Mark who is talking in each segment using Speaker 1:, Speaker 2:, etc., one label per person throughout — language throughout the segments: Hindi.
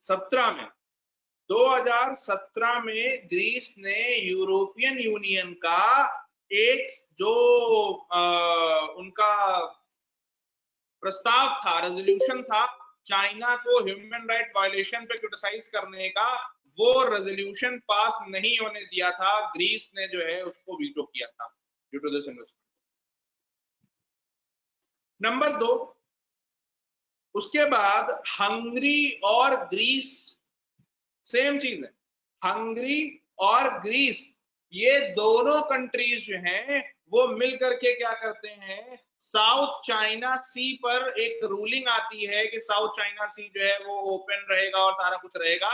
Speaker 1: 17 में 2017 में ग्रीस ने यूरोपियन यूनियन का एक जो उनका प्रस्ताव था, रेजोल्यूशन था, चाइना को ह्यूमन राइट वायलेशन पे क्रिटिसाइज करने का, वो रेजोल्यूशन पास नहीं होने दिया था। ग्रीस ने जो है उसको वीटो किया था due to this investment. Number 2, उसके बाद हंगरी और ग्रीस सेम चीज है। हंगरी और ग्रीस ये दोनों कंट्रीज जो हैं वो मिल करके क्या करते हैं, साउथ चाइना सी पर एक रूलिंग आती है कि साउथ चाइना सी जो है वो ओपन रहेगा और सारा कुछ रहेगा,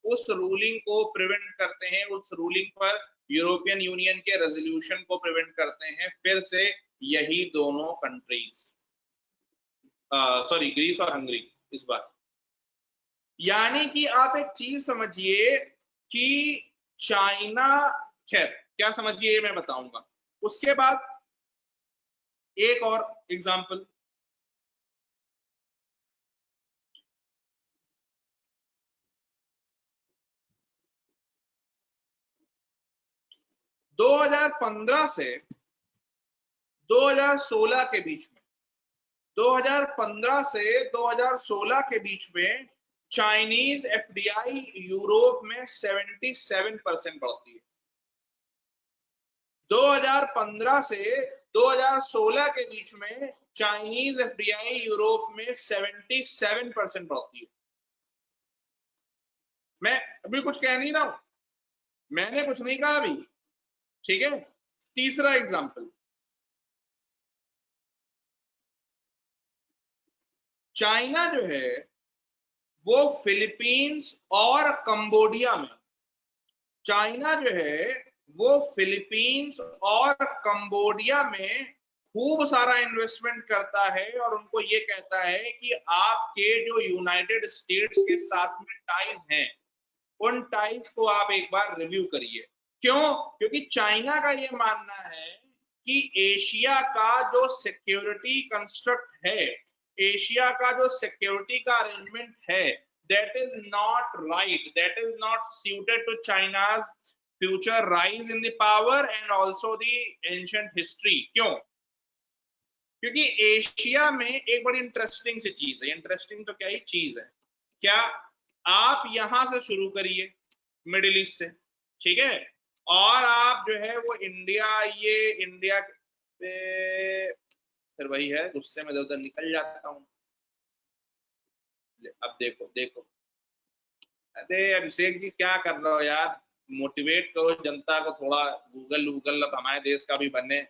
Speaker 1: उस रूलिंग को प्रिवेंट करते हैं, उस रूलिंग पर यूरोपियन यूनियन के रेजोल्यूशन को प्रिवेंट करते हैं फिर से यही दोनों कंट्रीज, सॉरी ग्रीस और हंगरी इस बार। यानी कि आप एक चीज समझिए कि चाइना, खैर क्या समझिए मैं बताऊंगा। उसके बाद एक और एग्जांपल, दो 2015 से 2016 के बीच में, 2015 से 2016 के बीच में चाइनीज एफडीआई यूरोप में 77% बढ़ती है। 2015 से 2016 के बीच में चाइनीज एफडीआई यूरोप में 77% बढ़ती है। मैं अभी कुछ कह नहीं रहा हूं, मैंने कुछ नहीं कहा अभी, ठीक है। तीसरा एग्जांपल, चाइना जो है वो फिलीपींस और कंबोडिया में, चाइना जो है वो फिलीपींस और कंबोडिया में खूब सारा इन्वेस्टमेंट करता है और उनको ये कहता है कि आपके जो यूनाइटेड स्टेट्स के साथ में टाइज हैं, उन टाइज को आप एक बार रिव्यू करिए। क्यों? क्योंकि चाइना का ये मानना है कि एशिया का जो सिक्योरिटी कंस्ट्रक्ट है, एशिया का जो सिक्योरिटी का अरेंजमेंट है, that is not right, that is not suited to China's future rise in the power and also the ancient history। क्यों? क्योंकि एशिया में एक बड़ी इंटरेस्टिंग सी चीज है, इंटरेस्टिंग तो क्या ही चीज है, क्या आप यहां से शुरू करिए मिडिल ईस्ट से, ठीक है, और आप जो है वो इंडिया, ये इंडिया फिर वही है, गुस्से में इधर निकल जाता हूँ। अब देखो देखो, अरे अभिषेक जी क्या कर रहे हो यार, मोटिवेट करो जनता को थोड़ा, गूगल गूगल अब हमारे देश का भी बने,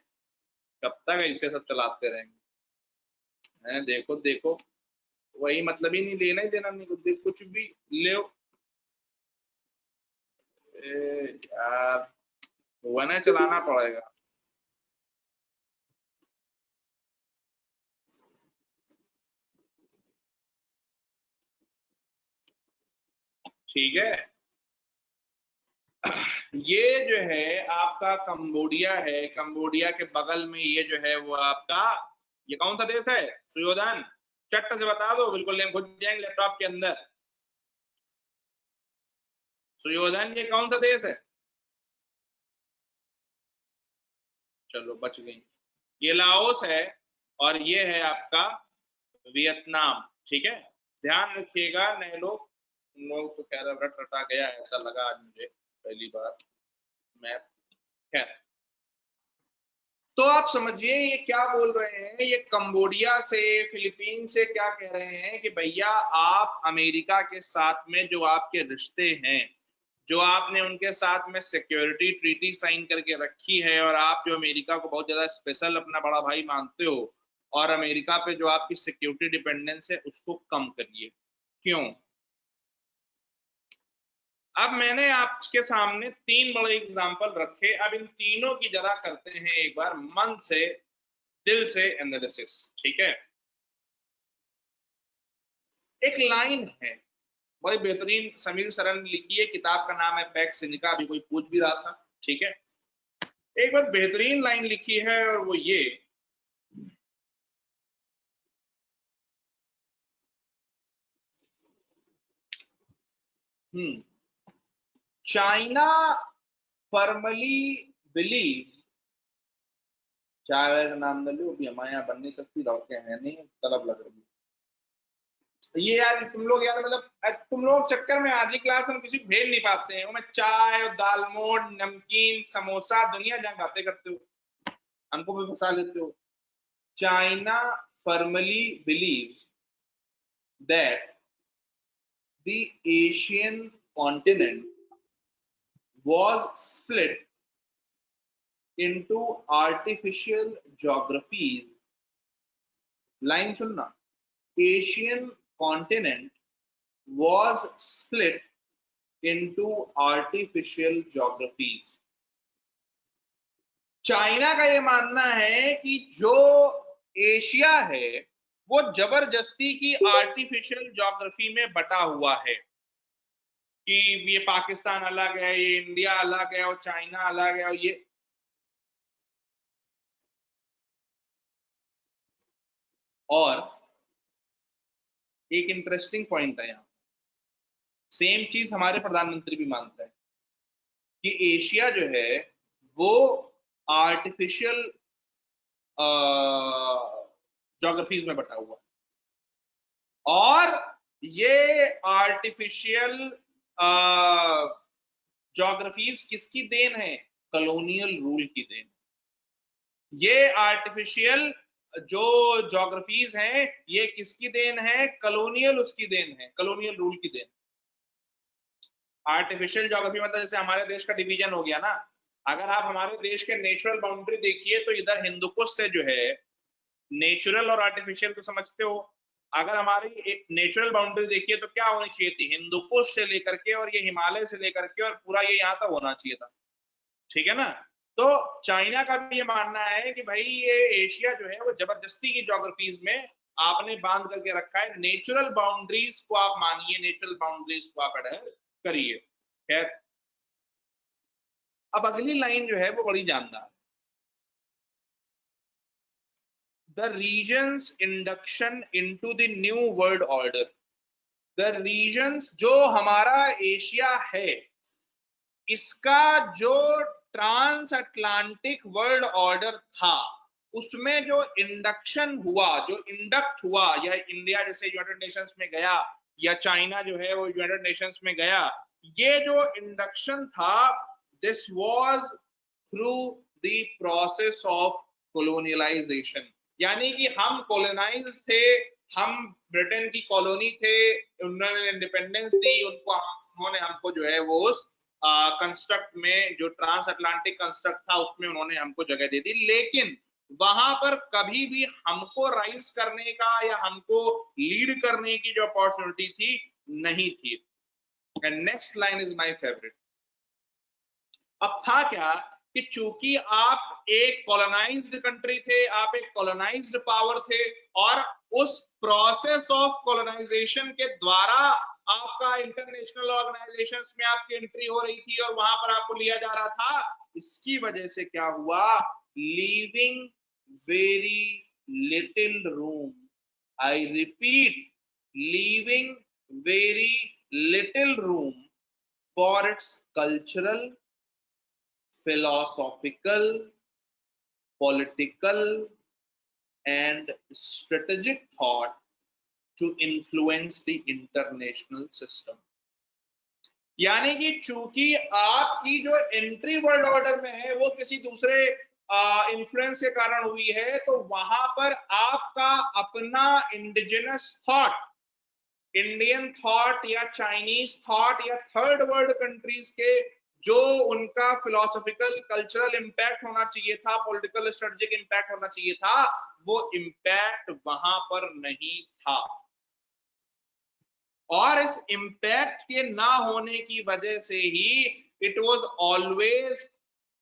Speaker 1: कब तक ऐसे सब चलाते रहेंगे हैं? देखो देखो, वही मतलब ही नहीं, लेना ही देना नहीं, कुछ भी ले यार, वना चलाना पड़ेगा। ठीक है, ये जो है आपका कंबोडिया है, कंबोडिया के बगल में ये जो है वो आपका, ये कौन सा देश है सुयोधन, चट्ट से बता दो, बिल्कुल घुस जाएंगे लैपटॉप के अंदर। सुयोधन ये कौन सा देश है? चलो बच गई, ये लाओस है और ये है आपका वियतनाम। ठीक है, ध्यान रखिएगा नए लोग, उन लोग तो कह रहे रट रटा गया ऐसा लगा आज मुझे पहली बार मैप। खैर, तो आप समझिए ये क्या बोल रहे हैं, ये कंबोडिया से, फिलीपीन से क्या कह रहे हैं कि भैया आप अमेरिका के साथ में जो आपके रिश्ते हैं, जो आपने उनके साथ में सिक्योरिटी ट्रीटी साइन करके रखी है, और आप जो अमेरिका को बहुत ज्यादा स्पेशल अपना बड़ा भाई मानते हो, और अमेरिका पे जो आपकी सिक्योरिटी डिपेंडेंस है उसको कम करिए। क्यों? अब मैंने आपके सामने तीन बड़े एग्जाम्पल रखे, अब इन तीनों की जरा करते हैं एक बार मन से, दिल से एनालिसिस। ठीक है, एक लाइन है बड़ी बेहतरीन, समीर सरन ने लिखी है, किताब का नाम है पैक्स सिनिका, अभी कोई पूछ भी रहा था। ठीक है, एक बहुत बेहतरीन लाइन लिखी है और वो ये, चाइना फॉर्मली बिलीव, चाय का नाम न लो, अभी हमारे यहाँ बन नहीं सकती, लड़के हैं नहीं, तलब लग रही है। ये यार तुम लोग यार मतलब तुम लोग चक्कर में आधी क्लास हम किसी को भेज नहीं पाते हैं। वो मैं चाय और दालमोट नमकीन समोसा दुनिया जहाँ बातें करते हो, हमको भी फंसा लेते हो। China formally believes that the Asian continent was split into artificial geographies. Line सुनना, Asian continent was split into artificial geographies. China का ये मानना है कि जो एशिया है वो जबरदस्ती की आर्टिफिशियल ज्योग्राफी में बटा हुआ है, कि ये पाकिस्तान अलग है, ये इंडिया अलग है और चाइना अलग है और ये। और एक इंटरेस्टिंग पॉइंट है यहाँ, सेम चीज हमारे प्रधानमंत्री भी मानते हैं कि एशिया जो है वो आर्टिफिशियल ज्योग्राफीज में बटा हुआ है, और ये आर्टिफिशियल ज्योग्राफीज किसकी देन है? कॉलोनियल रूल की देन। ये आर्टिफिशियल जो ज्योग्राफीज हैं ये किसकी देन है? कॉलोनियल उसकी देन है, कॉलोनियल रूल की देन। आर्टिफिशियल ज्योग्राफी मतलब जैसे हमारे देश का डिवीजन हो गया ना, अगर आप हमारे देश के नेचुरल बाउंड्री देखिए तो इधर हिंदुकुश से जो है, नेचुरल और आर्टिफिशियल तो समझते हो, अगर हमारी नेचुरल बाउंड्री देखिए तो क्या होनी चाहिए थी? हिंदुकुश से लेकर के और ये हिमालय से लेकर के और पूरा ये यहाँ तक होना चाहिए था, ठीक है ना। तो चाइना का भी ये मानना है कि भाई ये एशिया जो है वो जबरदस्ती की ज्योग्राफीज में आपने बांध करके रखा है, नेचुरल बाउंड्रीज को आप मानिए, नेचुरल बाउंड्रीज को आप अडर करिए। खैर, अब अगली लाइन जो है वो बड़ी जानदार, the regions induction into the new world order. The regions जो हमारा एशिया है, इसका जो ट्रांस अटलांटिक वर्ल्ड ऑर्डर था, उसमें जो इंडक्शन हुआ, जो इंडक्ट हुआ, या इंडिया जैसे यूनाइटेड नेशंस में गया या चाइना जो है वो यूनाइटेड नेशंस में गया, ये जो इंडक्शन था, this was through the process of colonialization. यानी कि हम कॉलोनाइज थे, हम ब्रिटेन की कॉलोनी थे, उन्होंने इंडिपेंडेंस दी, उन्होंने हमको जो है वो उस कंस्ट्रक्ट में, जो ट्रांस अटलांटिक कंस्ट्रक्ट था उसमें उन्होंने हमको जगह दे दी, लेकिन वहां पर कभी भी हमको राइज करने का या हमको लीड करने की जो अपॉर्चुनिटी थी नहीं थी। And next line is my favourite. अब था क्या कि चूंकि आप एक कॉलोनाइज्ड कंट्री थे, आप एक कॉलोनाइज्ड पावर थे, और उस प्रोसेस ऑफ कॉलोनाइजेशन के द्वारा आपका इंटरनेशनल ऑर्गेनाइजेशंस में आपकी एंट्री हो रही थी और वहां पर आपको लिया जा रहा था, इसकी वजह से क्या हुआ? Leaving very little room, I repeat, leaving very little room for its cultural, philosophical, political, and strategic thought to influence the international system. यानी कि चूंकि आपकी जो एंट्री वर्ल्ड ऑर्डर में है वो किसी दूसरे इन्फ्लुएंस के कारण हुई है, तो वहां पर आपका अपना इंडिजिनस थॉट, इंडियन थॉट या चाइनीज थॉट या थर्ड वर्ल्ड कंट्रीज के जो उनका फिलोसॉफिकल कल्चरल इंपैक्ट होना चाहिए था, पॉलिटिकल स्ट्रेटेजिक इंपैक्ट होना चाहिए था, वो इंपैक्ट वहां पर नहीं था। और इस इंपैक्ट के ना होने की वजह से ही it was always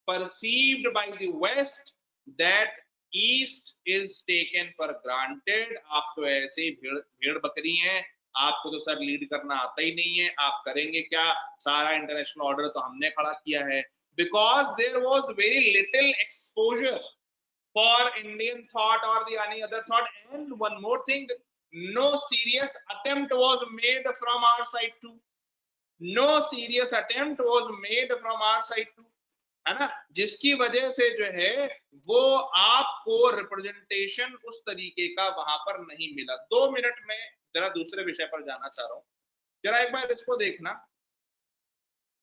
Speaker 1: perceived by the west that east is taken for granted. आप तो ऐसे ही भेड़ बकरी हैं, आपको तो सर लीड करना आता ही नहीं है, आप करेंगे क्या? सारा इंटरनेशनल ऑर्डर तो हमने खड़ा किया है। Because there was very little exposure for Indian thought और the any other thought, and one more thing, no serious attempt was made from our side too. No serious attempt was made from our side too, है ना, जिसकी वजह से जो है वो आपको रिप्रेजेंटेशन उस तरीके का वहां पर नहीं मिला। 2 मिनट में जरा दूसरे विषय पर जाना चाह रहा हूं, जरा एक बार इसको देखना।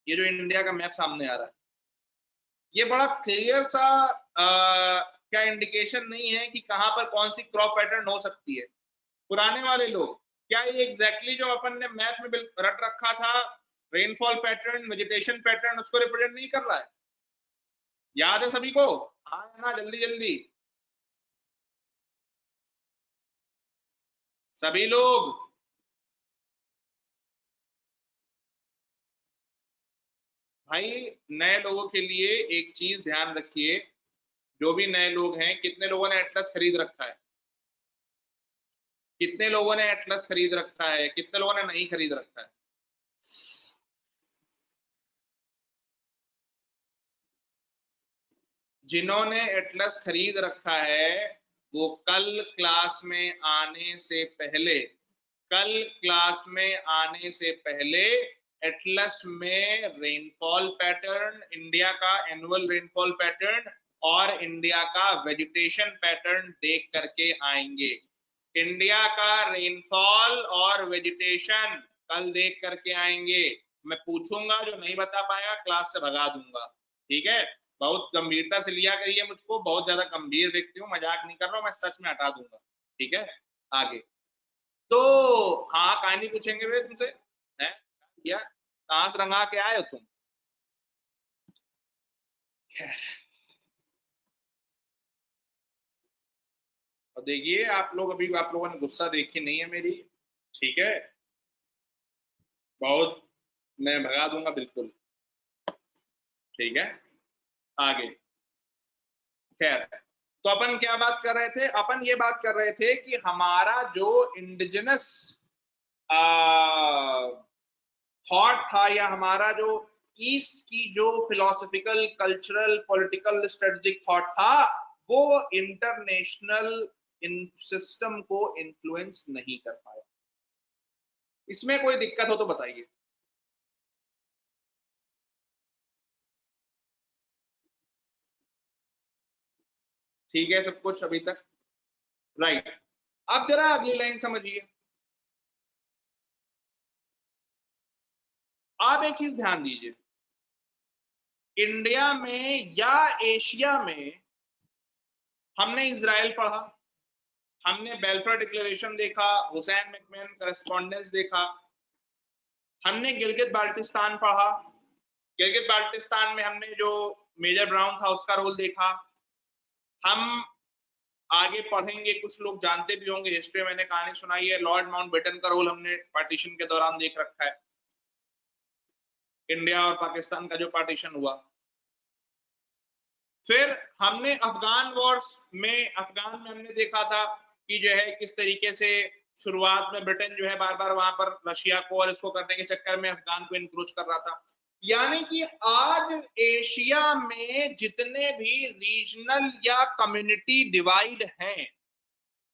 Speaker 1: ये जो इंडिया का मैप सामने आ रहा है, ये बड़ा क्लियर सा क्या इंडिकेशन नहीं है कि कहां पर कौन सी क्रॉप पैटर्न हो सकती है। पुराने वाले लोग, क्या ये एग्जैक्टली जो अपन ने मैप में रट रखा था रेनफॉल पैटर्न, वेजिटेशन पैटर्न, उसको रिप्रेजेंट नहीं कर रहा है? याद है सभी को? हाँ ना, जल्दी जल्दी सभी लोग। भाई नए लोगों के लिए एक चीज ध्यान रखिए, जो भी नए लोग हैं, कितने लोगों ने एटलस खरीद रखा है? कितने लोगों ने एटलस खरीद रखा है? कितने लोगों ने नहीं खरीद रखा है? जिन्होंने एटलस खरीद रखा है वो कल क्लास में आने से पहले, कल क्लास में आने से पहले एटलस में रेनफॉल पैटर्न, इंडिया का एनुअल रेनफॉल पैटर्न और इंडिया का वेजिटेशन पैटर्न देख करके आएंगे। इंडिया का रेनफॉल और वेजिटेशन कल देख करके आएंगे। मैं पूछूंगा, जो नहीं बता पाया क्लास से भगा दूंगा, ठीक है? बहुत गंभीरता से लिया करिए मुझको, बहुत ज्यादा गंभीर व्यक्ति हूँ, मजाक नहीं कर रहा हूँ, मैं सच में हटा दूंगा, ठीक है? आगे तो हाँ, कहानी पूछेंगे वे तुमसे, है क्या? कहां से रंगा के आए हो तुम? और देखिए आप लोग, अभी आप लोगों ने गुस्सा देखी नहीं है मेरी, ठीक है? बहुत, मैं भगा दूंगा बिल्कुल, ठीक है? आगे, खैर, तो अपन क्या बात कर रहे थे? अपन ये बात कर रहे थे कि हमारा जो इंडिजिनस थॉट था, या हमारा जो ईस्ट की जो philosophical, cultural, political, strategic thought था, वो इंटरनेशनल इन सिस्टम को इन्फ्लुएंस नहीं कर पाया। इसमें कोई दिक्कत हो तो बताइए। ठीक है सब कुछ अभी तक? राइट। अब जरा अगली लाइन समझिए। आप एक चीज ध्यान दीजिए, इंडिया में या एशिया में हमने इजराइल पढ़ा, हमने बेल्फोर डिक्लेरेशन देखा, हुसैन मैकमहन करस्पॉन्डेंस देखा, हमने गिलगित बाल्टिस्तान पढ़ा, गिलगित बाल्टिस्तान में हमने जो मेजर ब्राउन था उसका रोल देखा। हम आगे पढ़ेंगे, कुछ लोग जानते भी होंगे, हिस्ट्री में मैंने कहानी सुनाई है, लॉर्ड माउंटबेटन का रोल हमने पार्टीशन के दौरान देख रखा है, इंडिया और पाकिस्तान का जो पार्टीशन हुआ। फिर हमने अफगान वॉर्स में, अफगान में हमने देखा था कि जो है किस तरीके से शुरुआत में ब्रिटेन जो है बार बार वहां पर रशिया को और इसको करने के चक्कर में अफगान को इंक्रोच कर रहा था। यानी कि आज एशिया में जितने भी रीजनल या कम्युनिटी डिवाइड हैं,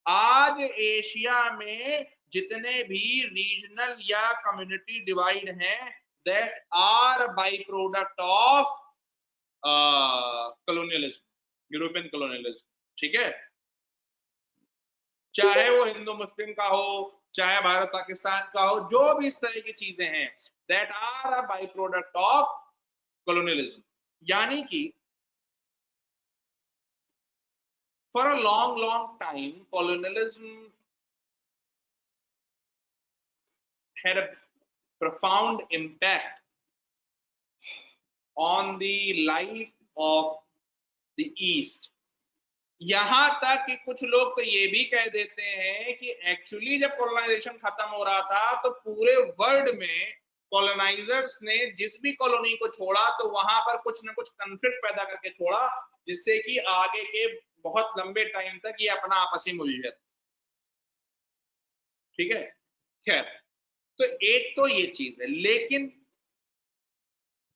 Speaker 1: आज एशिया में जितने भी रीजनल या कम्युनिटी डिवाइड हैं, that are by product of colonialism, European colonialism, ठीक है? चाहे वो हिंदू मुस्लिम का हो, चाहे भारत पाकिस्तान का हो, जो भी इस तरह की चीजें हैं, that are a by product of colonialism. यानी कि for a long long time colonialism had a profound impact on the life of the East। यहां तक कि कुछ लोग तो ये भी कह देते हैं कि एक्चुअली जब कॉलोनाइजेशन खत्म हो रहा था तो पूरे वर्ल्ड में कॉलोनाइजर्स ने जिस भी कॉलोनी को छोड़ा तो वहां पर कुछ ना कुछ कंफ्लिक्ट पैदा करके छोड़ा, जिससे कि आगे के बहुत लंबे टाइम तक ये अपना आपसी मुलझे। ठीक है, खैर, तो एक तो ये चीज है, लेकिन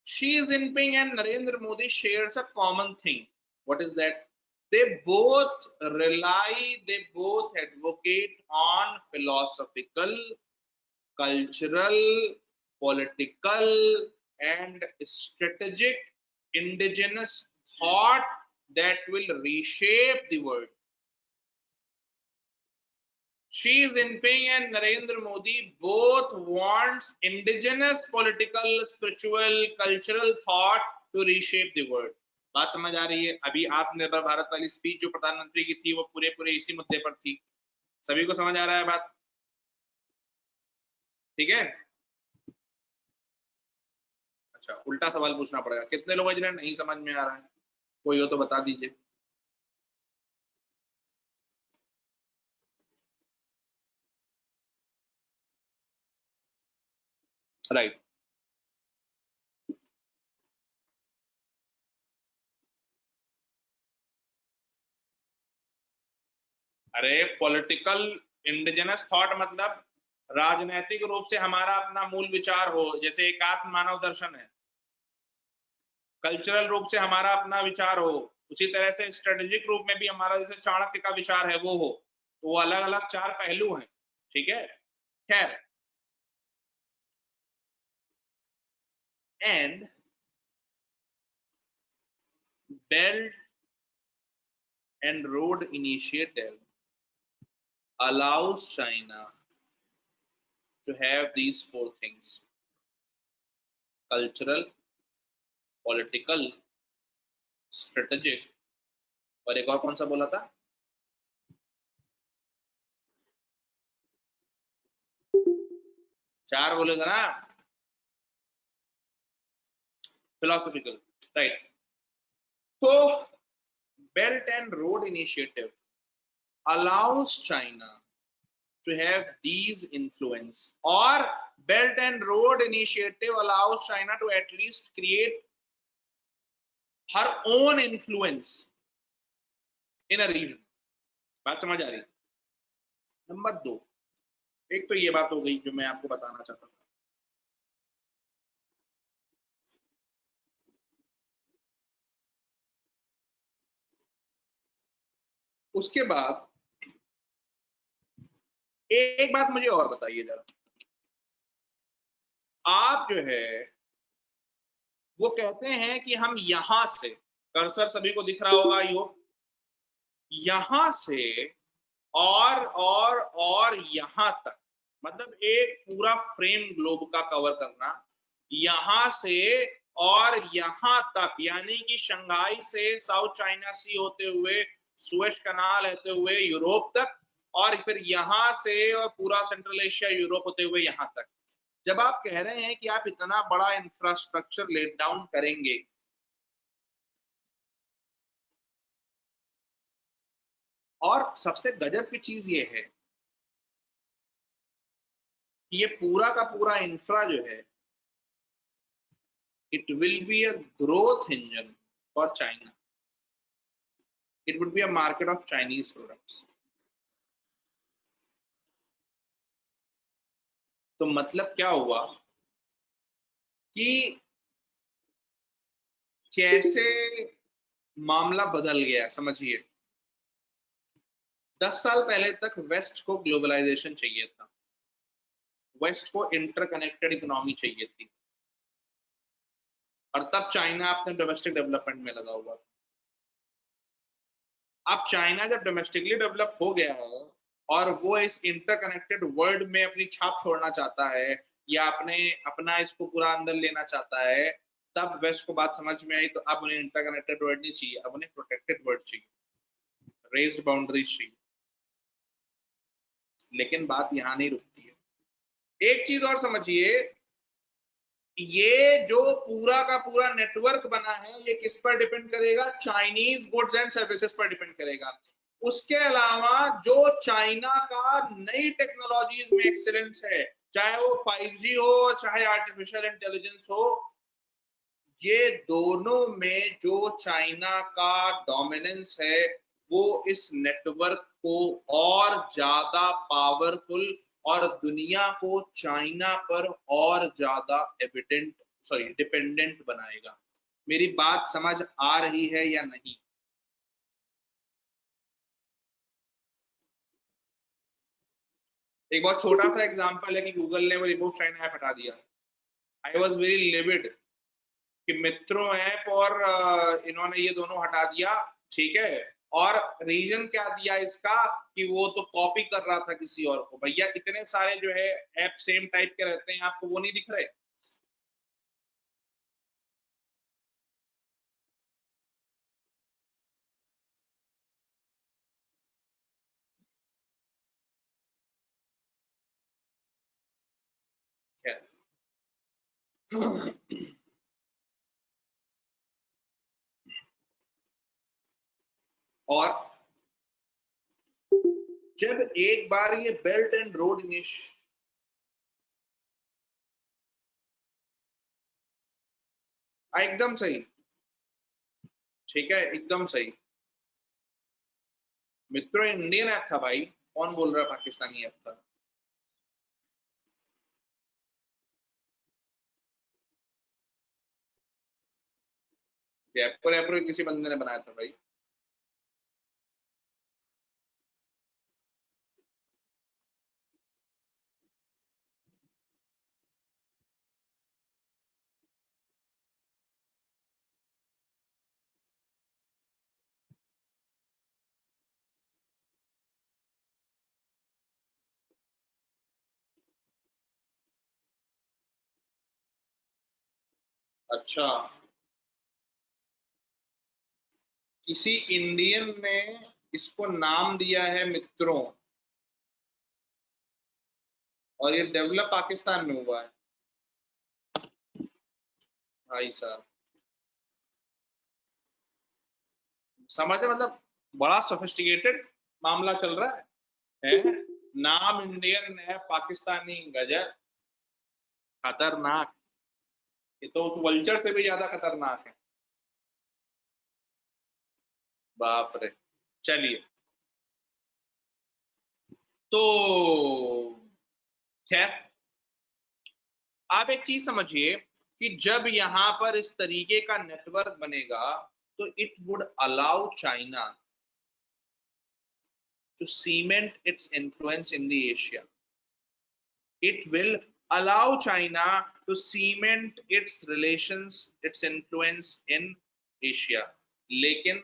Speaker 1: Xi Jinping and Narendra Modi shares a common thing. What is that? They both rely, they both advocate on philosophical, cultural political and strategic indigenous thought that will reshape the world. Xi Jinping and Narendra Modi both wants indigenous political, spiritual, cultural thought to reshape the world. बात समझ आ रही है? अभी आत्मनिर्भर भारत वाली स्पीच जो प्रधानमंत्री की थी वो पूरे इसी मुद्दे पर थी। सभी को समझ आ रहा है बात? ठीक है। अच्छा, उल्टा सवाल पूछना पड़ेगा। कितने लोग जिन्हें नहीं समझ में आ रहा है? कोई हो तो बता दीजिए। राइट। अरे पॉलिटिकल इंडिजिनस थॉट मतलब राजनैतिक रूप से हमारा अपना मूल विचार हो, जैसे एकात्म मानव दर्शन है। कल्चरल रूप से हमारा अपना विचार हो, उसी तरह से स्ट्रेटेजिक रूप में भी हमारा जैसे चाणक्य का विचार है वो हो। तो वो अलग अलग 4 पहलू हैं। ठीक है। खैर, and belt and road initiative allows China to have these 4 things: cultural, political, strategic, और एक और कौन सा बोला था? चार बोले था ना? Philosophical, right. तो belt and road initiative allows China to have these influence, or Belt and Road Initiative allows China to at least create her own influence in a region. बात समझ आ रही? नंबर 2, एक तो ये बात हो गई जो मैं आपको बताना चाहता था। उसके बाद एक बात मुझे और बताइए जरा, आप जो है वो कहते हैं कि हम यहां से, कर्सर सभी को दिख रहा होगा, यहां से और यहां तक, मतलब एक पूरा फ्रेम ग्लोब का कवर करना, यहां से और यहां तक, यानी कि शंघाई से साउथ चाइना सी होते हुए, सुएज कनाल होते हुए यूरोप तक, और फिर यहां से और पूरा सेंट्रल एशिया यूरोप होते हुए यहां तक। जब आप कह रहे हैं कि आप इतना बड़ा इंफ्रास्ट्रक्चर ले डाउन करेंगे, और सबसे गजब की चीज ये है कि ये पूरा का पूरा इंफ्रा जो है, it will be a growth engine for China. It would be a market of Chinese products. तो मतलब क्या हुआ कि कैसे मामला बदल गया, समझिए। 10 साल पहले तक वेस्ट को ग्लोबलाइजेशन चाहिए था, वेस्ट को इंटरकनेक्टेड इकोनॉमी चाहिए थी, और तब चाइना अपने डोमेस्टिक डेवलपमेंट में लगा हुआ था। अब चाइना जब डोमेस्टिकली डेवलप हो गया है और वो इस इंटरकनेक्टेड वर्ल्ड में अपनी छाप छोड़ना चाहता है, या अपना इसको पूरा अंदर लेना चाहता है, तब वेस्ट को बात समझ में आई। तो अब उन्हें इंटरकनेक्टेड वर्ल्ड नहीं चाहिए, अब उन्हें प्रोटेक्टेड वर्ल्ड चाहिए, रेज्ड बाउंड्रीज चाहिए। लेकिन बात यहां नहीं रुकती है। एक चीज और समझिए, ये जो पूरा का पूरा नेटवर्क बना है, ये किस पर डिपेंड करेगा? चाइनीज गुड्स एंड सर्विसेज पर डिपेंड करेगा। उसके अलावा जो चाइना का नई टेक्नोलॉजीज में एक्सीलेंस है, चाहे वो 5G हो, चाहे आर्टिफिशियल इंटेलिजेंस हो, ये दोनों में जो चाइना का डोमिनेंस है, वो इस नेटवर्क को और ज्यादा पावरफुल और दुनिया को चाइना पर और ज्यादा डिपेंडेंट बनाएगा। मेरी बात समझ आ रही है या नहीं? एक बहुत छोटा सा एग्जांपल है कि गूगल ने वो रिमूव चाइना ऐप हटा दिया। आई वॉज वेरी लिविड कि मित्रों ऐप और इन्होंने ये दोनों हटा दिया, ठीक है। और रीजन क्या दिया इसका कि वो तो कॉपी कर रहा था किसी और को। भैया इतने सारे जो है ऐप सेम टाइप के रहते हैं, आपको वो नहीं दिख रहे? और जब एक बार ये बेल्ट एंड रोड इनिशिएटिव, एकदम सही, ठीक है, एकदम सही। मित्रों इंडियन ऐप था भाई, कौन बोल रहा है पाकिस्तानी ऐप था? रैपको रैपरो किसी बंदे ने बनाया था भाई। अच्छा, किसी इंडियन ने इसको नाम दिया है मित्रों, और ये डेवलप पाकिस्तान में हुआ है भाई साहब। समझ है, मतलब बड़ा सोफिस्टिकेटेड मामला चल रहा है? नाम इंडियन है, पाकिस्तानी गजर, खतरनाक। ये तो उस वल्चर से भी ज्यादा खतरनाक है। बाप रे। चलिए, तो खैर आप एक चीज समझिए कि जब यहां पर इस तरीके का नेटवर्क बनेगा तो it would allow China to cement its influence in the Asia. It will allow China to cement its relations, its influence in Asia. लेकिन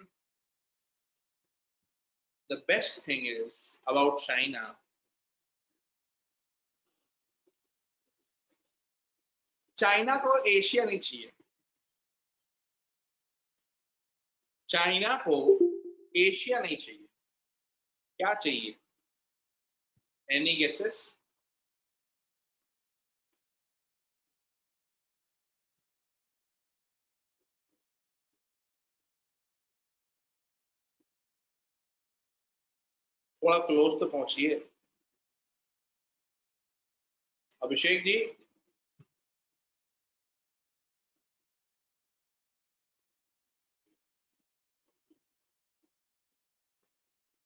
Speaker 1: the best thing is about China, China को एशिया नहीं चाहिए। चाइना को एशिया नहीं चाहिए। क्या चाहिए? Any guesses? थोड़ा क्लोज तो पहुंचिए अभिषेक जी।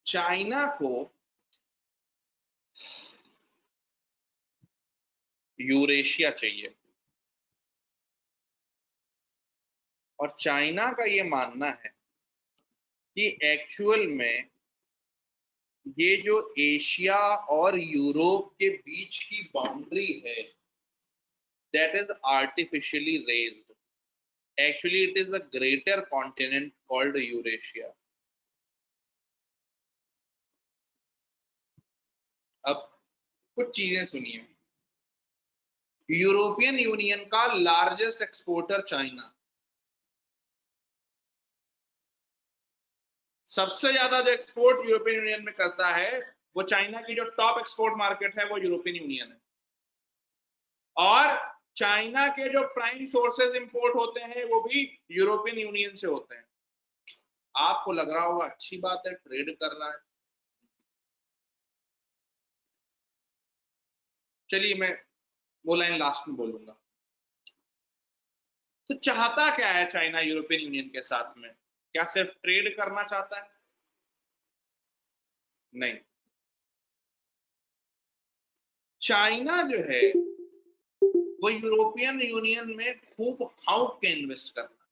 Speaker 1: चाइना को यूरेशिया चाहिए, और चाइना का ये मानना है कि एक्चुअल में ये जो एशिया और यूरोप के बीच की बाउंड्री है, that is artificially raised. Actually, it is a greater continent called Eurasia. अब कुछ चीजें सुनिए। यूरोपियन यूनियन का लार्जेस्ट एक्सपोर्टर चाइना, सबसे ज्यादा जो एक्सपोर्ट यूरोपियन यूनियन में करता है, वो चाइना की जो टॉप एक्सपोर्ट मार्केट है वो यूरोपियन यूनियन है। और चाइना के जो प्राइम सोर्सेज इंपोर्ट होते हैं वो भी यूरोपियन यूनियन से होते हैं। आपको लग रहा होगा अच्छी बात है, ट्रेड कर रहा है। चलिए मैं वो लाइन लास्ट में बोलूंगा। तो चाहता क्या है चाइना यूरोपियन यूनियन के साथ में? क्या सिर्फ ट्रेड करना चाहता है? नहीं, चाइना जो है वो यूरोपियन यूनियन में खूब खाउक के इन्वेस्ट करना,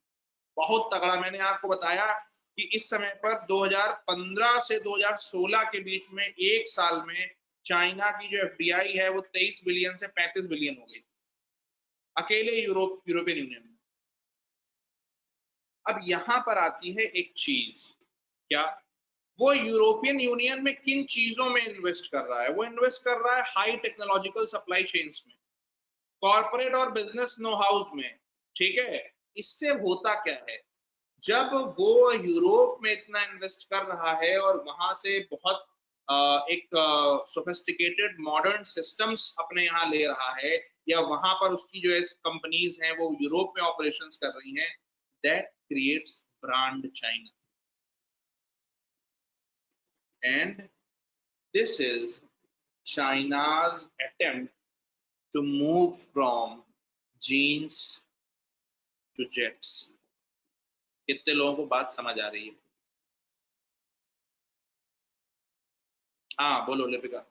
Speaker 1: बहुत तगड़ा। मैंने आपको बताया कि इस समय पर 2015 से 2016 के बीच में एक साल में चाइना की जो एफडीआई है वो 23 बिलियन से 35 बिलियन हो गई। अकेले यूरोपियन यूनियन में। अब यहां पर आती है एक चीज, क्या वो यूरोपियन यूनियन में किन चीजों में इन्वेस्ट कर रहा है? वो इन्वेस्ट कर रहा है हाई टेक्नोलॉजिकल सप्लाई चेन्स में, कॉर्पोरेट और बिजनेस नो हाउस में, ठीक है। इससे होता क्या है, जब वो यूरोप में इतना इन्वेस्ट कर रहा है और वहां से बहुत एक सोफिस्टिकेटेड मॉडर्न सिस्टम्स अपने यहाँ ले रहा है, या वहां पर उसकी जो कंपनीज हैं वो यूरोप में ऑपरेशंस कर रही हैं, that creates brand China. And this is China's attempt to move from jeans to jets। कितने लोगों को बात समझ आ रही है? हाँ बोलो लिपिका।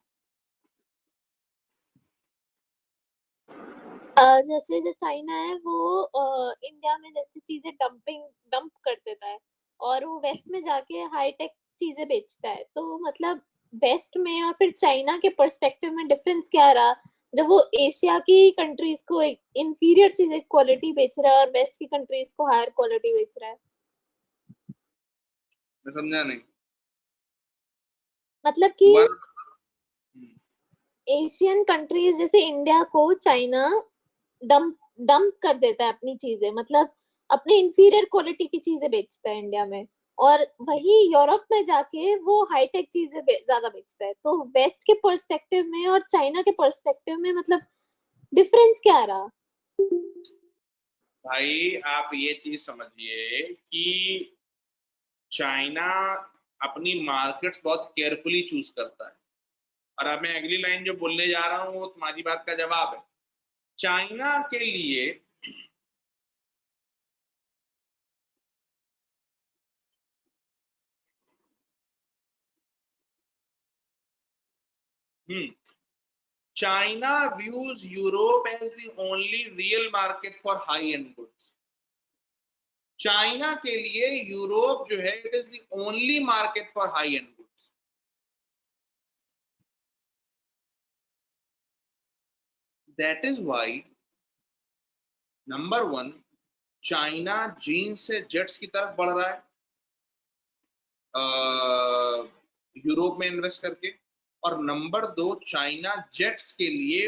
Speaker 2: जैसे जो चाइना है वो इंडिया में जैसे चीजें डंप कर देता है और वो वेस्ट में जाके हाईटेक चीजें बेचता है, तो मतलब वेस्ट में और फिर चाइना के पर्सपेक्टिव में डिफरेंस क्या रहा जब वो एशिया की कंट्रीज को इंफीरियर चीजें क्वालिटी बेच रहा है और वेस्ट की कंट्रीज को हायर क्वालिटी बेच रहा है?
Speaker 1: मैं समझा नहीं,
Speaker 2: मतलब कि
Speaker 1: दोबारा।
Speaker 2: एशियन कंट्रीज जैसे इंडिया को चाइना डंप डंप कर देता है अपनी चीजें, मतलब अपने इंफीरियर क्वालिटी की चीजें बेचता है इंडिया में, और वही यूरोप में जाके वो हाईटेक चीजें ज्यादा बेचता है। तो वेस्ट के पर्सपेक्टिव में और चाइना के पर्सपेक्टिव में मतलब डिफरेंस क्या रहा?
Speaker 1: भाई आप ये चीज समझिए कि चाइना अपनी मार्केट्स बहुत केयरफुली चूज करता है। और अब मैं अगली लाइन जो बोलने जा रहा हूँ वो तुम्हारी बात का जवाब है। चाइना के लिए China views Europe as the only real market for high-end goods। China के लिए यूरोप जो है it is the only market for high end goods. That is why number 1 China jeans से जेट्स की तरफ बढ़ रहा है यूरोप में इन्वेस्ट करके, और नंबर 2 चाइना जेट्स के लिए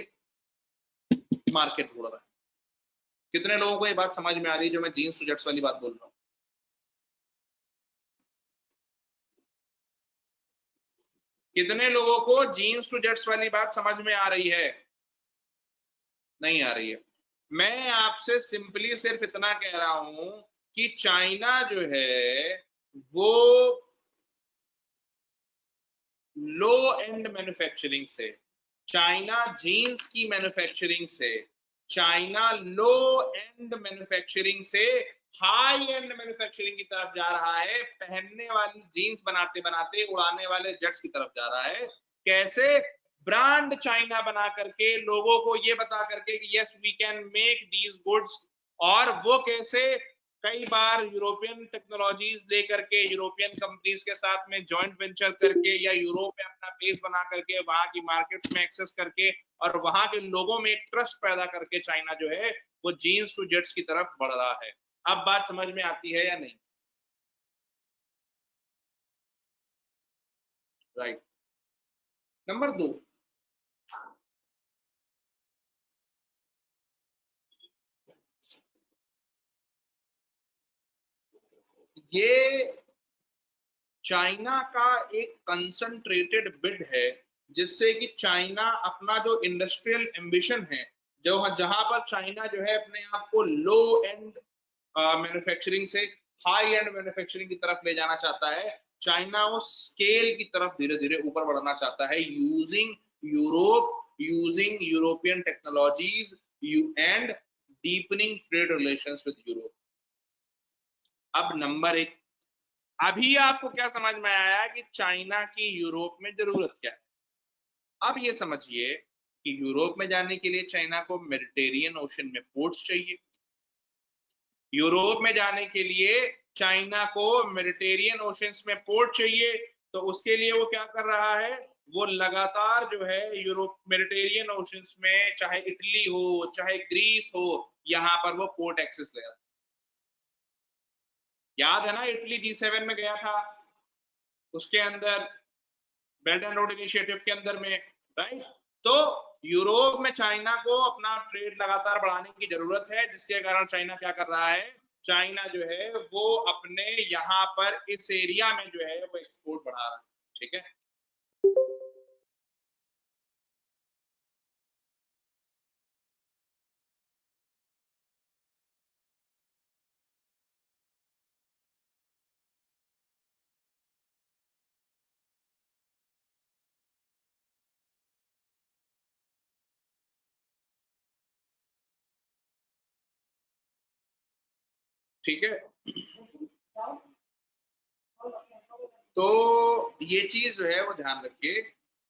Speaker 1: मार्केट ढूंढ रहा है। कितने लोगों को ये बात समझ में आ रही है जो मैं जीन्स टू जेट्स वाली बात बोल रहा हूँ? कितने लोगों को जीन्स टू जेट्स वाली बात समझ में आ रही है? नहीं आ रही है। मैं आपसे सिंपली सिर्फ इतना कह रहा हूं कि चाइना जो है वो लो एंड मैन्युफैक्चरिंग से, चाइना जीन्स की मैन्युफैक्चरिंग से, चाइना लो एंड मैन्युफैक्चरिंग से हाई एंड मैन्युफैक्चरिंग की तरफ जा रहा है। पहनने वाली जीन्स बनाते बनाते उड़ाने वाले जेट्स की तरफ जा रहा है। कैसे? ब्रांड चाइना बना करके, लोगों को ये बता करके कि yes we can make these goods. और वो कैसे? कई बार यूरोपियन टेक्नोलॉजीज लेकर के, यूरोपियन कंपनीज के साथ में जॉइंट वेंचर करके, या यूरोप में अपना बेस बना करके, वहां की मार्केट में एक्सेस करके, और वहां के लोगों में एक ट्रस्ट पैदा करके चाइना जो है वो जीन्स टू जेट्स की तरफ बढ़ रहा है। अब बात समझ में आती है या नहीं? राइट। नंबर 2, ये चाइना का एक कंसंट्रेटेड बिड है, जिससे कि चाइना अपना जो इंडस्ट्रियल एम्बिशन है, जो जहां पर चाइना जो है अपने आप को लो एंड मैन्युफैक्चरिंग से हाई एंड मैन्युफैक्चरिंग की तरफ ले जाना चाहता है। चाइना उस स्केल की तरफ धीरे धीरे ऊपर बढ़ना चाहता है, using Europe, using European technologies and deepening trade relations with Europe. अब नंबर 1, अभी आपको क्या समझ में आया कि चाइना की यूरोप में जरूरत क्या है? अब ये समझिए कि यूरोप में जाने के लिए चाइना को मेडिटेरियन ओशन में पोर्ट्स चाहिए। यूरोप में जाने के लिए चाइना को मेडिटेरियन ओशंस में पोर्ट चाहिए। तो उसके लिए वो क्या कर रहा है? वो लगातार जो है यूरोप मेडिटेरियन ओशंस में, चाहे इटली हो चाहे ग्रीस हो, यहाँ पर वो पोर्ट एक्सेस ले रहा है। याद है ना, इटली G7 में गया था, उसके अंदर बेल्ट एंड रोड इनिशिएटिव के अंदर में, राइट। तो यूरोप में चाइना को अपना ट्रेड लगातार बढ़ाने की जरूरत है, जिसके कारण चाइना क्या कर रहा है, चाइना जो है वो अपने यहाँ पर इस एरिया में जो है वो एक्सपोर्ट बढ़ा रहा है, ठीक है। ठीक है, तो ये चीज जो है वो ध्यान रखिए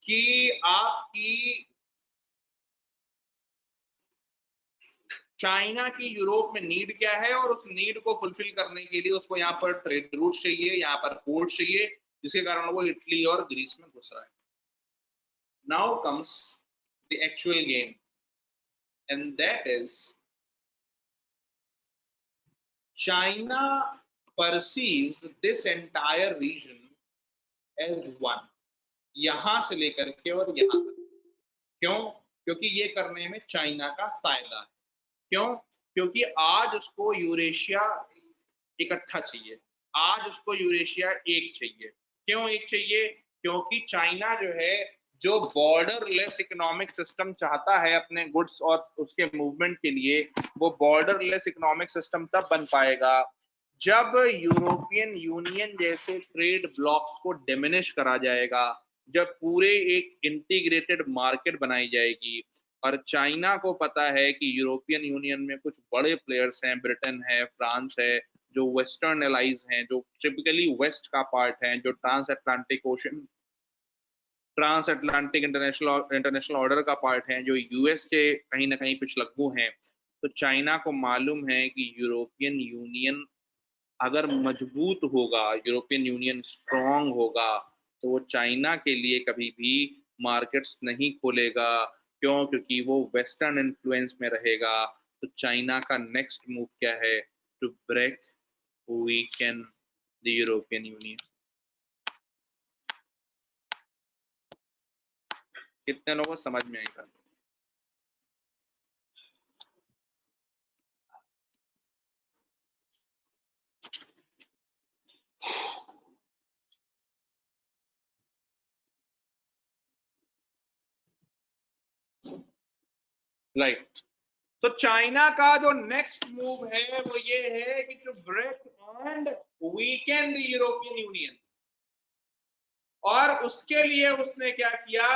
Speaker 1: कि आपकी चाइना की यूरोप में नीड क्या है, और उस नीड को फुलफिल करने के लिए उसको यहाँ पर ट्रेड रूट चाहिए, यहाँ पर पोर्ट चाहिए, जिसके कारण वो इटली और ग्रीस में घुस रहा है। Now comes the actual game, and that is China perceives this entire region as one, यहां से लेकर के और यहां तक। क्यों? क्योंकि ये करने में चाइना का फायदा है। क्यों? क्योंकि आज उसको यूरेशिया इकट्ठा चाहिए, आज उसको यूरेशिया एक चाहिए। क्यों एक चाहिए? क्योंकि चाइना जो है, जो बॉर्डरलेस इकोनॉमिक सिस्टम चाहता है अपने गुड्स और उसके मूवमेंट के लिए, वो बॉर्डरलेस इकोनॉमिक सिस्टम तब बन पाएगा जब यूरोपियन यूनियन जैसे ट्रेड ब्लॉक्स को डिमिनिश करा जाएगा, जब पूरे एक इंटीग्रेटेड मार्केट बनाई जाएगी। और चाइना को पता है कि यूरोपियन यूनियन में कुछ बड़े प्लेयर्स हैं, ब्रिटेन है, फ्रांस है, जो वेस्टर्न एलाइज हैं, जो टिपिकली वेस्ट का पार्ट है, जो ट्रांस अटलांटिक इंटरनेशनल ऑर्डर का पार्ट है, जो यूएस के कहीं ना कहीं पिछलग्गू हैं। तो चाइना को मालूम है कि यूरोपियन यूनियन अगर मजबूत होगा, यूरोपियन यूनियन स्ट्रांग होगा, तो वो चाइना के लिए कभी भी मार्केट्स नहीं खोलेगा। क्यों? क्योंकि वो वेस्टर्न इन्फ्लुएंस में रहेगा। तो चाइना का नेक्स्ट मूव क्या है? To break weaken the European Union. कितने लोगों को समझ में आएगा? राइट। तो चाइना का जो नेक्स्ट मूव है वो ये है कि to break and weaken the European Union. और उसके लिए उसने क्या किया,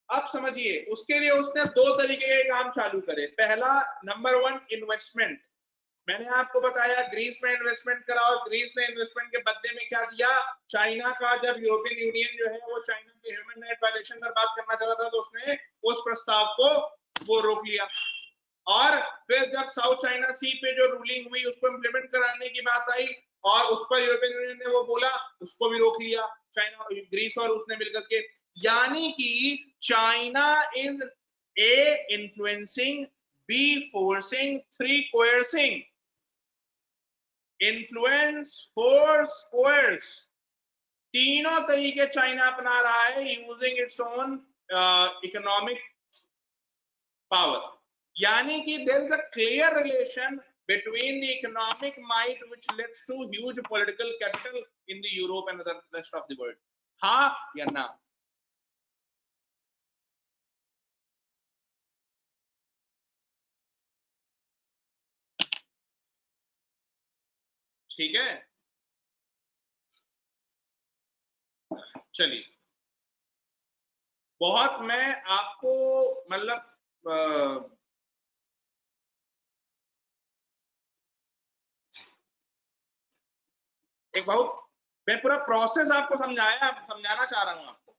Speaker 1: अब समझिए, उसके लिए उसने दो तरीके के काम चालू करे। पहला, नंबर वन, इन्वेस्टमेंट। मैंने आपको बताया ग्रीस में इन्वेस्टमेंट करा, और ग्रीस ने इन्वेस्टमेंट के बदले में क्या दिया, चाइना का, जब यूरोपियन यूनियन जो है वो चाइना के ह्यूमन राइट वायलेशन पर बात करना चाहता था, तो उसने उस प्रस्ताव को वो रोक लिया। और फिर जब साउथ चाइना सी पे जो रूलिंग हुई उसको इम्प्लीमेंट कराने की बात आई, और उस पर यूरोपियन यूनियन ने वो बोला, उसको भी रोक लिया चाइना, ग्रीस और उसने मिलकर के। यानी कि China is A influencing, B forcing, three coercing. Influence, force, coerce, तीनों तरीके चाइना अपना रहा है, using its own economic power. यानी कि there is a clear relation between the economic might which leads to huge political capital in the Europe and the rest of the world. हाँ या ना? ठीक है, चलिए। बहुत मैं आपको मतलब एक बहुत, मैं पूरा प्रोसेस आपको समझाना चाह रहा हूं आपको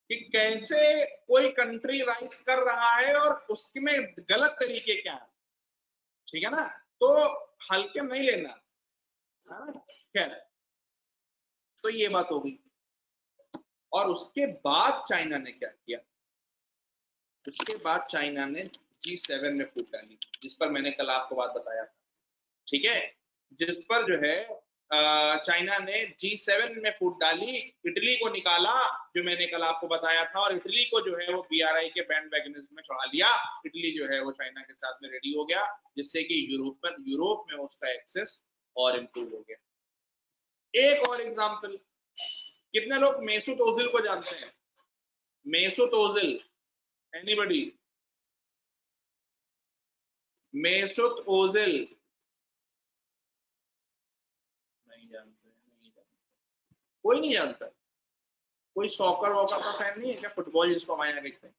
Speaker 1: कि कैसे कोई कंट्री राइज कर रहा है और उसमें गलत तरीके क्या है। ठीक है ना? तो हल्के में नहीं लेना। खैर, तो ये बात होगी। और उसके बाद चाइना ने क्या किया, उसके बाद चाइना ने G7 में फूट डाली, जिस पर मैंने कल आपको बात बताया था, ठीक है, जिस पर जो है चाइना ने G7 में फूट डाली, इटली को निकाला, जो मैंने कल आपको बताया था, और इटली को जो है वो BRI के बैंड वैगनिज्म में चढ़ा लिया। इटली जो है वो चाइना के साथ में रेडी हो गया, जिससे कि यूरोप में उसका एक्सेस और इंप्रूव हो गया। एक और एग्जांपल, कितने लोग मेसूत ओजिल को जानते हैं? मेसूत ओजिल, एनीबॉडी? मेसूत ओजिल नहीं जानते, नहीं जानते, कोई नहीं जानता? कोई सॉकर वॉकर का फैन नहीं है क्या, फुटबॉल जिसको हम यहाँ देखते हैं?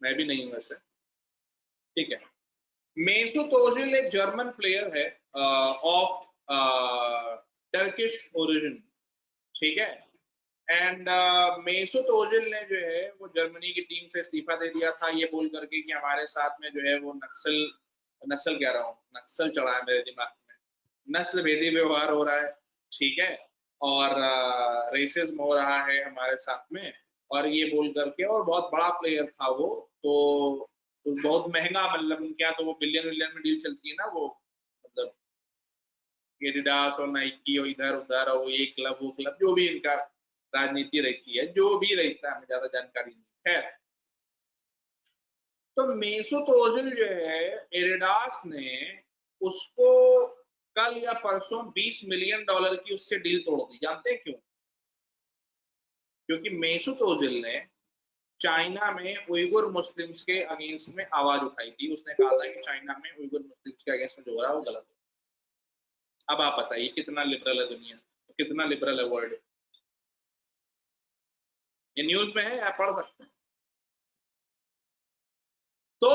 Speaker 1: मैं भी नहीं हूँ वैसे, ठीक है। मेसूत ओजिल एक जर्मन प्लेयर है ऑफ टर्किश ओरिजिन, ठीक है। एंड मेसूत ओजिल ने जो है वो जर्मनी की टीम से इस्तीफा दे दिया था, ये बोल करके कि हमारे साथ में जो है वो नक्सल कह रहा हूँ, नक्सल चढ़ा है मेरे दिमाग में, नस्ल भेदी व्यवहार हो रहा है, ठीक है, और रेसिज्म हो रहा है हमारे साथ में, और ये बोल करके, और बहुत बड़ा प्लेयर था वो, तो बहुत महंगा, मतलब क्या, तो वो बिलियन विलियन में डील चलती है ना, वो मतलब एडिडास और नाइकी और इधर उधर, और ये क्लब वो क्लब, जो भी इनका राजनीति रहती है, जो भी रहता है, हमें ज्यादा जानकारी नहीं है। तो मेसूत ओजिल जो है, एडिडास ने उसको कल या परसों $20 मिलियन की उससे डील तोड़ दी। जानते हैं क्यों? क्योंकि मेसूत ओजिल ने चाइना में उइगुर मुस्लिम्स के अगेंस्ट में आवाज उठाई थी। उसने कहा था कि चाइना में उइगुर मुस्लिम्स के अगेंस्ट में जो हो रहा है वो गलत है। अब आप बताइए कितना लिबरल है दुनिया, कितना लिबरल है वर्ल्ड? ये न्यूज में है, आप पढ़ सकते हैं। तो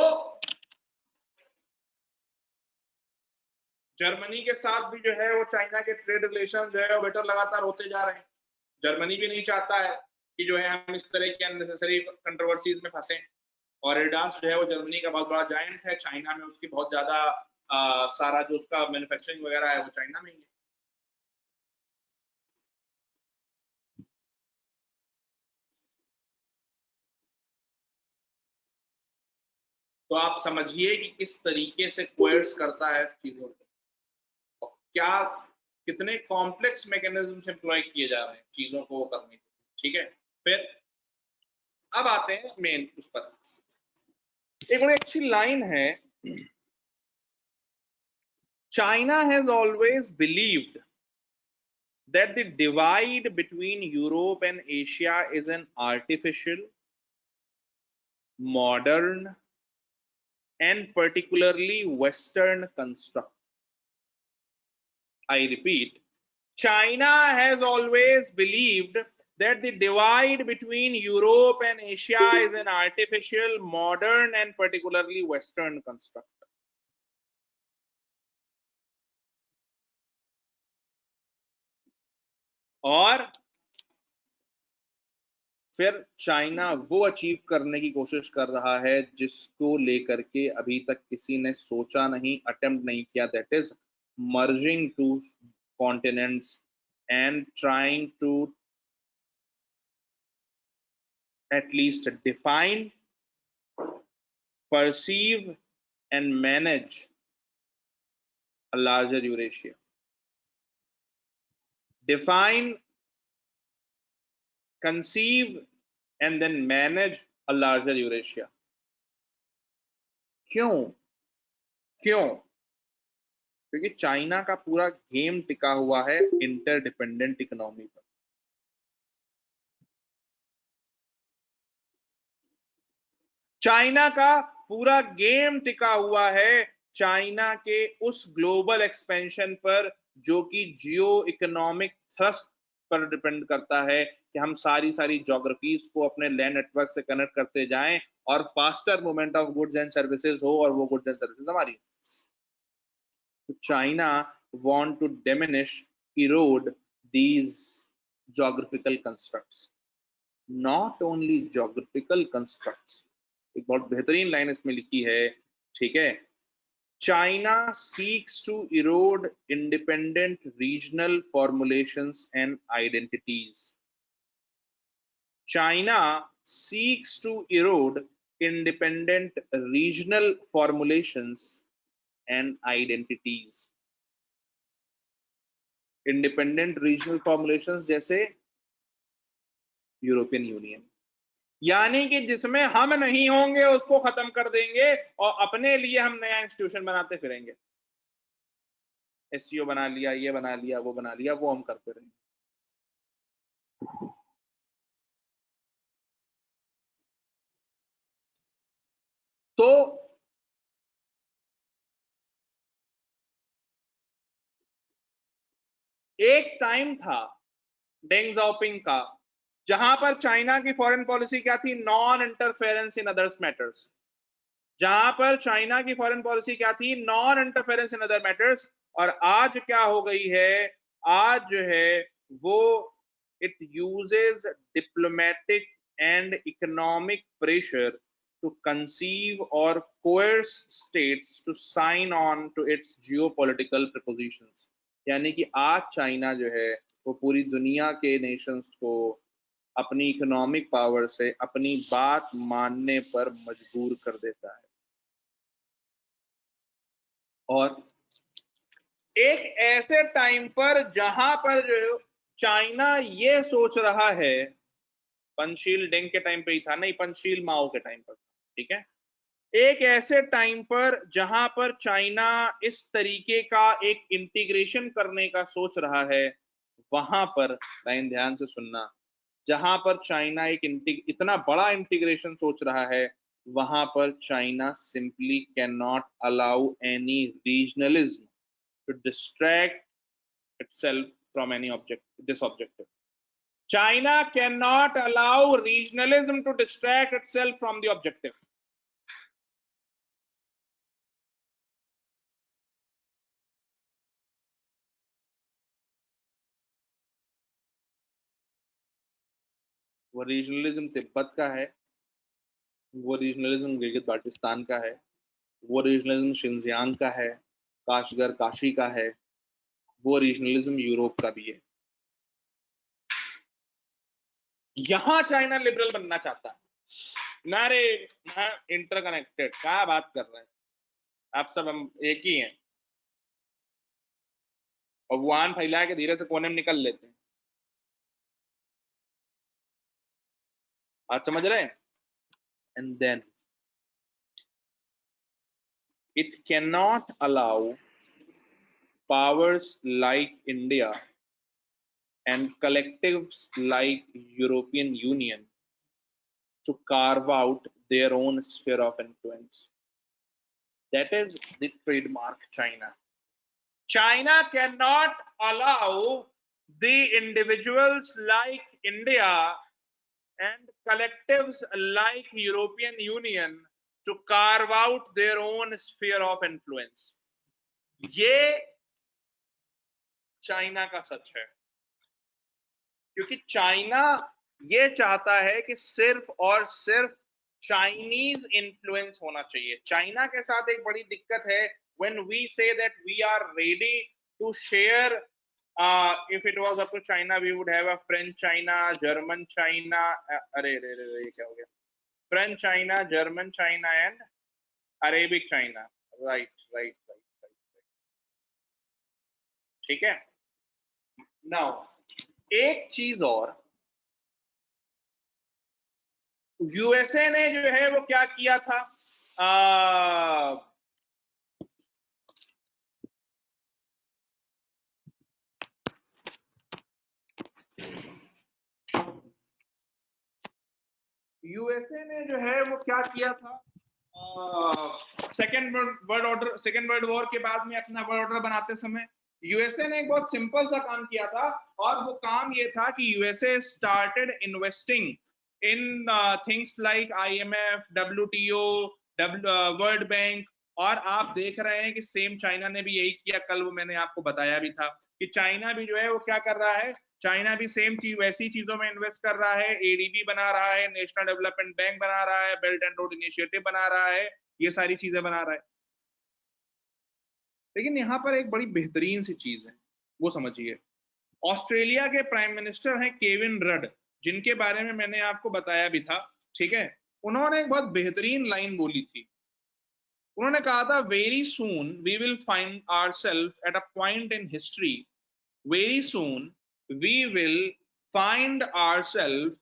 Speaker 1: जर्मनी के साथ भी जो है वो चाइना के ट्रेड रिलेशन जो है वो बेटर लगातार होते जा रहे हैं। जर्मनी भी नहीं चाहता है कि जो है हम इस तरह की अननेसेसरी कंट्रोवर्सीज में फंसे, और एडिडास जो है वो जर्मनी का बहुत बड़ा जायंट है, चाइना में उसकी बहुत ज्यादा सारा जो उसका मैन्युफैक्चरिंग वगैरह है वो चाइना में ही है। तो आप समझिए कि किस तरीके से कोयर्स करता है चीजों को, क्या कितने कॉम्प्लेक्स मैकेनिज्म एम्प्लॉय किए जा रहे हैं चीजों को करने के, ठीक है। फिर अब आते हैं मेन उस पर, एक बड़ी अच्छी लाइन है, China has always believed that the divide between Europe and Asia is an artificial, modern, and particularly Western construct. I repeat, China has always believed that the divide between Europe and Asia is an artificial, modern, and particularly Western construct. और फिर चाइना वो अचीव करने की कोशिश कर रहा है जिसको लेकर के अभी तक किसी ने सोचा नहीं, अटेम्प्ट नहीं किया, that is merging two continents and trying to at least define, perceive, and manage a larger Eurasia. Define, conceive, and then manage a larger Eurasia. क्यों? क्यों? क्योंकि चाइना का पूरा गेम टिका हुआ है इंटरडिपेंडेंट इकोनॉमी पर। चाइना का पूरा गेम टिका हुआ है चाइना के उस ग्लोबल एक्सपेंशन पर, जो कि जियो इकोनॉमिक थ्रस्ट पर डिपेंड करता है कि हम सारी ज्योग्राफीज को अपने लैंड नेटवर्क से कनेक्ट करते जाएं और faster movement of goods and services हो, और वो गुड्स एंड सर्विसेज हमारी। China want to diminish, erode these geographical constructs, not only geographical constructs। एक बहुत बेहतरीन लाइन इसमें लिखी है, ठीक है, China seeks to erode independent regional formulations and identities. China seeks to erode independent regional formulations and identities. Independent regional formulations जैसे यूरोपियन यूनियन, यानी कि जिसमें हम नहीं होंगे उसको खत्म कर देंगे और अपने लिए हम नया इंस्टीट्यूशन बनाते फिरेंगे। एससीओ बना लिया, ये बना लिया, वो बना लिया, वो हम करते रहेंगे। तो एक टाइम था डेंग जाओपिंग का जहां पर चाइना की फॉरेन पॉलिसी क्या थी? Non interference in others matters. जहां पर चाइना की फॉरेन पॉलिसी क्या थी? Non interference in other matters. और आज क्या हो गई है? आज जो है वो it uses diplomatic and economic pressure to conceive और coerce states to sign on to its geopolitical propositions. यानी कि आज चाइना जो है वो पूरी दुनिया के नेशंस को अपनी इकोनॉमिक पावर से अपनी बात मानने पर मजबूर कर देता है। और एक ऐसे टाइम पर जहां पर जो चाइना ये सोच रहा है, पंचशील डेंग के टाइम पे ही था, नहीं पंचशील माओ के टाइम पर, ठीक है, एक ऐसे टाइम पर जहां पर चाइना इस तरीके का एक इंटीग्रेशन करने का सोच रहा है, वहां पर लाइन ध्यान से सुनना, जहां पर चाइना एक इतना बड़ा इंटीग्रेशन सोच रहा है, वहां पर China simply can not allow any regionalism to distract itself from any this objective. China cannot allow regionalism to distract itself from the objective. वो रीजनलिज्म तिब्बत का है, वो रीजनलिज्म गिलगित बाल्टिस्तान का है, वो रीजनलिज्म शिनजियांग का है, काशगर काशी का है, वो रीजनलिज्म यूरोप का भी है। यहां चाइना लिबरल बनना चाहता है ना रे, ना इंटरकनेक्टेड, क्या बात कर रहे हैं आप सब, हम एक ही हैं और वुहान फैला के धीरे से कोने में निकल लेते हैं। आप समझ रहे हैं? And then it cannot allow powers like India and collectives like European Union to carve out their own sphere of influence. That is the trademark China. China cannot allow the individuals like India and collectives like European Union to carve out their own sphere of influence. ये चाइना का सच है, क्योंकि चाइना ये चाहता है कि सिर्फ और सिर्फ चाइनीज इन्फ्लुएंस होना चाहिए। चाइना के साथ एक बड़ी दिक्कत है, when we say that we are ready to share, if it was up to China we would have a French China, German China, अरे रे रे ये क्या हो गया, French China, German China and Arabic China, right right right right, ठीक है। नाउ एक चीज और, यूएसए ने जो है वो क्या किया था, यूएसए ने जो है वो क्या किया था, सेकेंड वर्ल्ड वॉर के बाद में अपना वर्ल्ड ऑर्डर बनाते समय यूएसए ने एक बहुत सिंपल सा काम किया था, और वो काम ये था कि USA started investing in things like IMF, WTO, world bank. और आप देख रहे हैं कि सेम चाइना ने भी यही किया। कल वो मैंने आपको बताया भी था कि चाइना भी जो है वो क्या कर रहा है, चाइना भी सेम चीज वैसी चीजों में इन्वेस्ट कर रहा है, एडीबी बना रहा है, नेशनल डेवलपमेंट बैंक बना रहा है, बेल्ट एंड रोड इनिशिएटिव बना रहा है, ये सारी चीजें बना रहा है। लेकिन यहाँ पर एक बड़ी बेहतरीन सी चीज है, वो समझिए। ऑस्ट्रेलिया के प्राइम मिनिस्टर हैं केविन रड, जिनके बारे में मैंने आपको बताया भी था, ठीक है, उन्होंने एक बहुत बेहतरीन लाइन बोली थी। उन्होंने कहा था, very soon we will find ourselves at a point in history, very soon we will find ourselves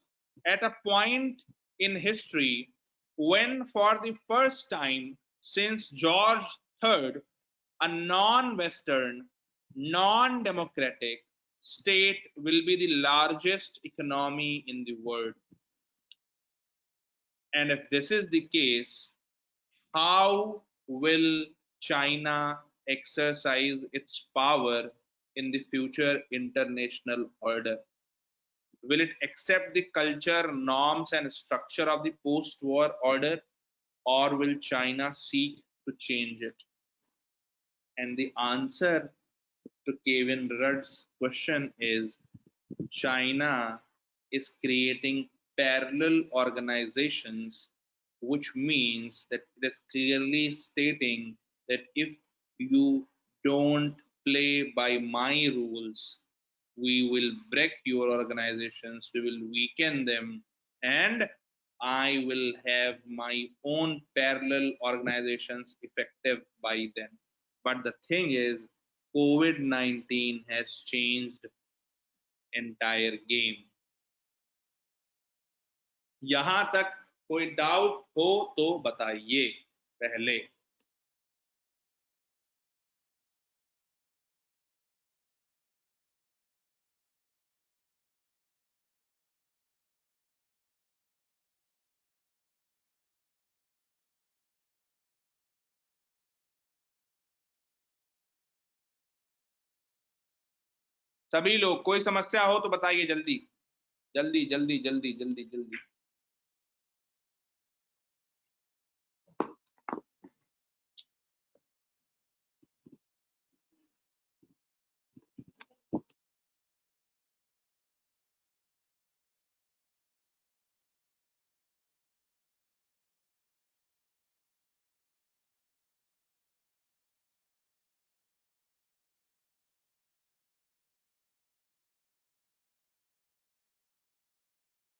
Speaker 1: at a point in history when, for the first time since George III, a non-Western, non-democratic state will be the largest economy in the world. And if this is the case, how will China exercise its power in the future international order? Will it accept the culture, norms, and structure of the post war order, or will China seek to change it? And the answer to Kevin Rudd's question is, China is creating parallel organizations, which means that it is clearly stating that if you don't play by my rules, we will break your organizations, we will weaken them, and I will have my own parallel organizations effective by then. But the thing is, COVID-19 has changed entire game. यहां तक कोई डाउट हो तो बताइए पहले। सभी लोग, कोई समस्या हो तो बताइए जल्दी जल्दी जल्दी जल्दी जल्दी जल्दी।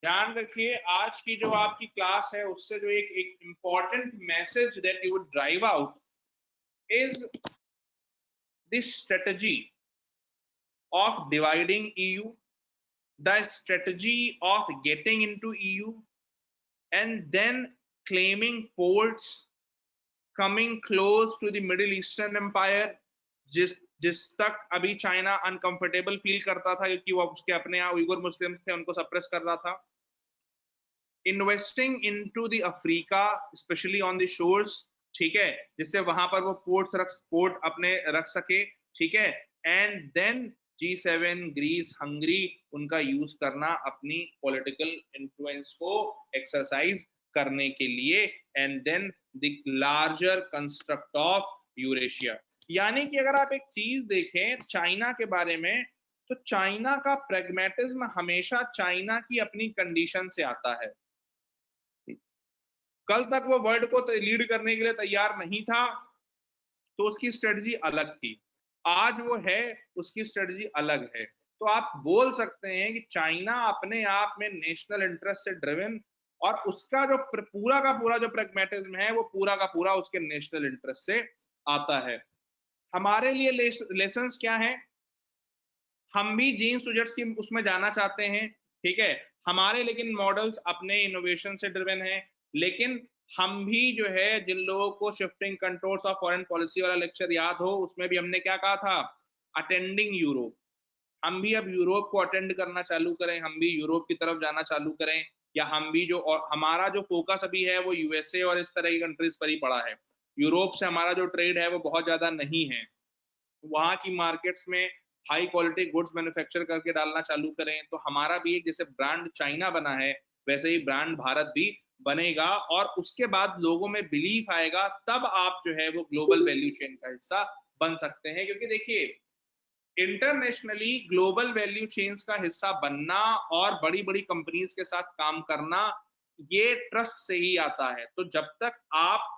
Speaker 1: ध्यान रखिए, आज की जो आपकी क्लास है उससे जो एक important message that you would drive out is this strategy of dividing EU, the strategy of getting into EU, and then claiming ports, coming close to the Middle Eastern Empire, जिस जिस तक अभी चाइना अनकंफर्टेबल फील करता था क्योंकि वो उसके अपने यहाँ उइगुर मुस्लिम्स थे, उनको सप्रेस कर रहा था। Investing into the Africa, specially on the shores, ठीक है, जिससे वहां पर वो पोर्ट अपने रख सके, ठीक है, and then G7, Greece, Hungary, उनका यूज करना अपनी पॉलिटिकल इन्फ्लुएंस को एक्सरसाइज करने के लिए, and then the larger construct of Eurasia. यानी कि अगर आप एक चीज देखें चाइना के बारे में, तो चाइना का प्रैग्मेटिज्म हमेशा चाइना की अपनी कंडीशन से आता है। कल तक वो वर्ल्ड को लीड करने के लिए तैयार नहीं था तो उसकी स्ट्रेटजी अलग थी, आज वो है उसकी स्ट्रेटजी अलग है। तो आप बोल सकते हैं कि चाइना अपने आप में नेशनल इंटरेस्ट से ड्रिवन, और उसका जो पूरा का पूरा जो प्रैग्मेटिज्म है वो पूरा का पूरा उसके नेशनल इंटरेस्ट से आता है। हमारे लिए लेसन्स क्या है? हम भी जीन्स सुजेट्स की उसमें जाना चाहते हैं, ठीक है, हमारे लेकिन मॉडल्स अपने इनोवेशन से ड्रिवन हैं, लेकिन हम भी जो है, जिन लोगों को shifting controls of foreign policy वाला लेक्चर याद हो, उसमें भी हमने क्या कहा था? Attending Europe. हम भी अब यूरोप को अटेंड करना चालू करें, हम भी यूरोप की तरफ जाना चालू करें, या हम भी जो, और हमारा जो फोकस अभी है वो यूएसए और इस तरह की कंट्रीज पर ही पड़ा है। यूरोप से हमारा जो ट्रेड है वो बहुत ज्यादा नहीं है, वहां की मार्केट्स में हाई क्वालिटी गुड्स मैन्युफैक्चर करके डालना चालू करें। तो हमारा भी एक जैसे ब्रांड चाइना बना है वैसे ही ब्रांड भारत भी बनेगा, और उसके बाद लोगों में बिलीफ आएगा, तब आप जो है वो ग्लोबल वैल्यू चेन का हिस्सा बन सकते हैं। क्योंकि देखिए, इंटरनेशनली ग्लोबल वैल्यू चेन्स का हिस्सा बनना और बड़ी बड़ी कंपनीज के साथ काम करना, ये ट्रस्ट से ही आता है। तो जब तक आप